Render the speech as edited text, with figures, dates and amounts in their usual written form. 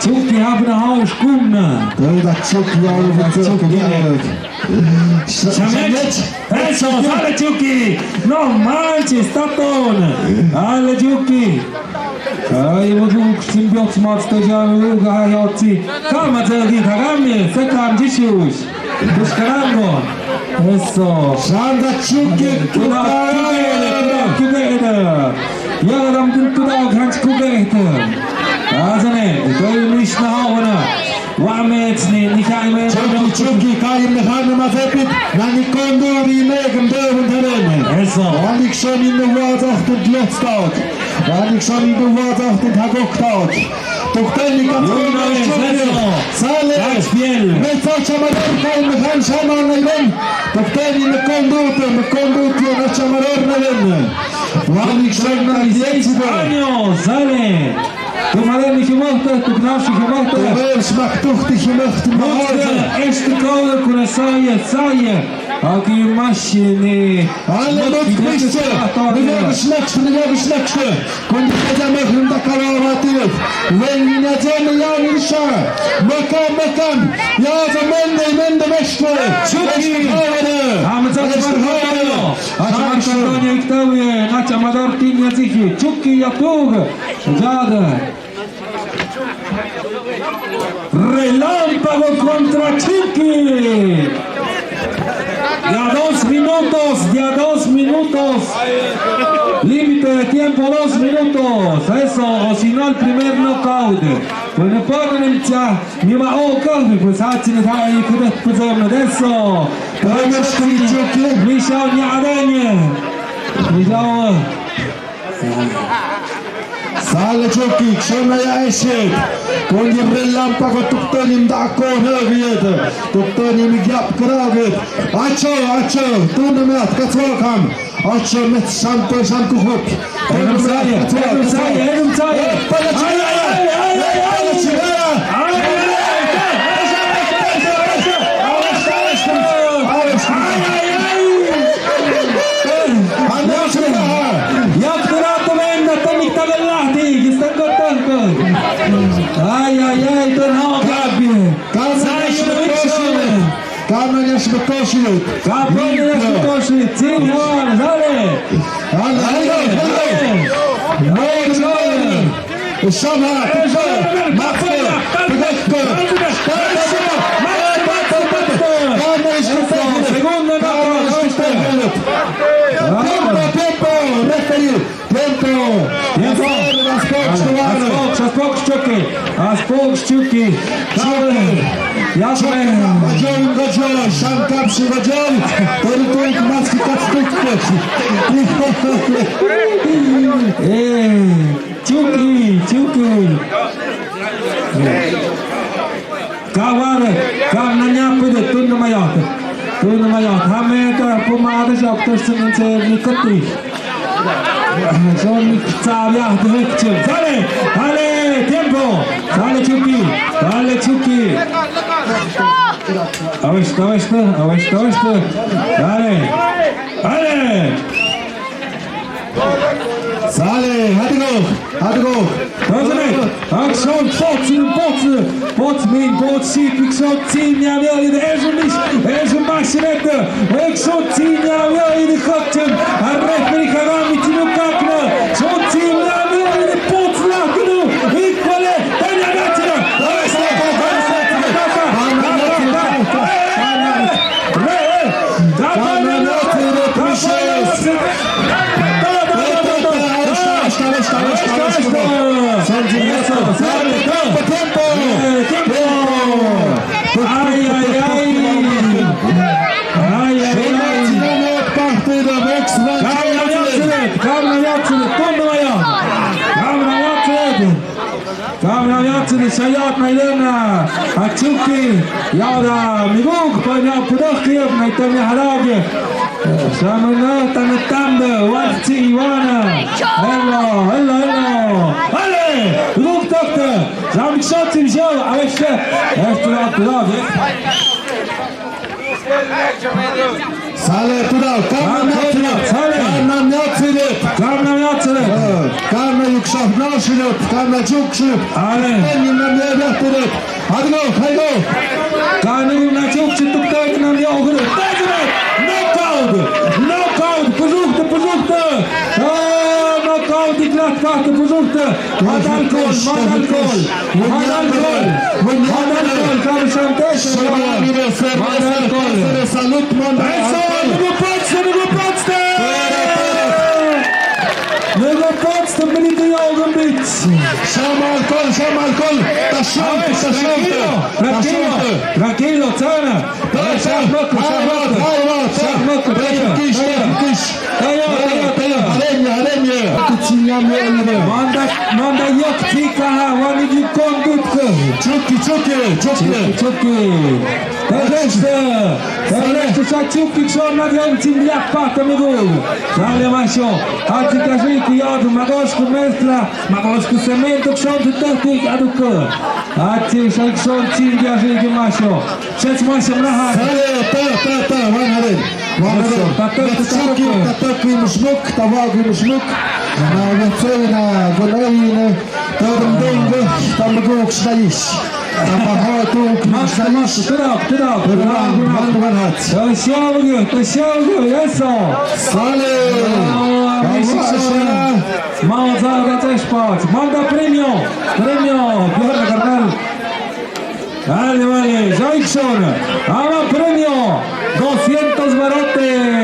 Tjuki haben eine Hauskunde. Da Tjuki alle verzogen. Szamet, eso, sale Tjuki. No manches, taton. Ale Tjuki. Ai, văzut simbioți m-ați stăgeam, lângă haioții. Cam ați zăgit, agame, să cam gishiuș. Dușcarango. Eso. Şanda Tjuki. Kugele. Yaradam tudao kanç kugele. Azane, doy mishna hawana. Wametsni, nikayme. Tjuki kayım nehanı mazepit. Nani kondori megem dövün terene. Eso. Wanneer ik zo in de waterachtig lucht staat. Wanneer ik zo in de waterachtig hagok staat. Toch dan ik kan Sale. Met zo'n chamaror kan me gaan shaman nemen. Toch dan in de conducte na chamaror nemen. Wanneer ik zo naar deze años, sale. Tu maleni gemorte, tu knafsi gemorte. Tu wees mag toch die gemochten behouden. Eerste code kuna saie. Aki machine. Alle lotmiste. Nu hebben snakste. Kon je het aan mij de karawatief. Wen je zemme jaar in sha. Makam. Ja, ze mende mestre. Tjuki. Ahmet Zamarhono. Ahmet Zamarhono iktawie. Nacha madar tinya ziki. Tjuki yapug. Jada. Relámpago contra Tjuki. Ya 2 minutos. Límite de tiempo 2 minutos. Eso, o si no el primer knockout. Pues no pueden el chat. Ni ma o kalbi, pues hacen el ahí kudet pozorno. Eso. Mishao ni adenie. Mishao. Sale Tjuki, kşona ya eşit. Kongi rellampago tuktonim da akon högiyet. Tuktonim gyap kravit. Aço. Tunemet katvakam. Aço met şanku hok. Elim saye. Ai, ten hagabbi. Kamen yaş bekoşuyut. Timon, hadi. Şama, Aspok Tjuki. Gacol, şankapşı gacol. Toritoyk maski kaçtık. Tjuki. Kam nanyapıdı, tunnamayat. Hameta pomada japtırsın ince nikati. Son niktsavya dıhıkçı. Hale, tempo. Sale Tjuki. Avıştı. Hale. Sale, hadi go. Aktion, Bots min, Bots sieht, ich so ziehen, ja, wir in der Maschinette, ich so ziehen, ja, wir in die Kotzen, mich heran mit dem Kackner, so ziehen, ja, wir in die Bots lachen, ich wolle, dann ja, Kameraviatsene Shayat Nailena Tjuki Yada Miguk Panya Pudakhiev Naitami Harage Shamana Tametambe Wachti Ivana Hello Miguk Doktor Zamik Shotzi Show Aveshte Eshturat Pudakhiev Sale Pudav Karna yüksak naşırıp, karna çok şırıp. Ale. Benimle neye Salet. Hadi go, hadi go. Kanun na çok çıktık da nam ya oğlum. Knockout! Knockout! Versuchte! Knockout die Gladbach versuchte! Madalkol! Kam schon też! Madalkol! Salut, man. Nego podstę byli to jogą być! Szamalkol. Tranquilo, cena! Manda yok tika ha, wani di kondutku! Czupki! Resztę czupki są na więcej jak pata mi był! Ale Masio, a ty każdy jodu, magoszku mestra, magoszku cementu, ksiądz technik, a tu a ty ksiądz cindia żyje Masio! Przed Masio na hak! تتكي مشمك تواقي مشمك ما وصينا قلعينا ترمدين تمقوك شنايش تمهاتوك Masz, tydok! To siągł, jeso! Mało zaga też patrz! Manda premio! Bjorn Karnal! Vale, Jackson! Ama premio! 200 barotes!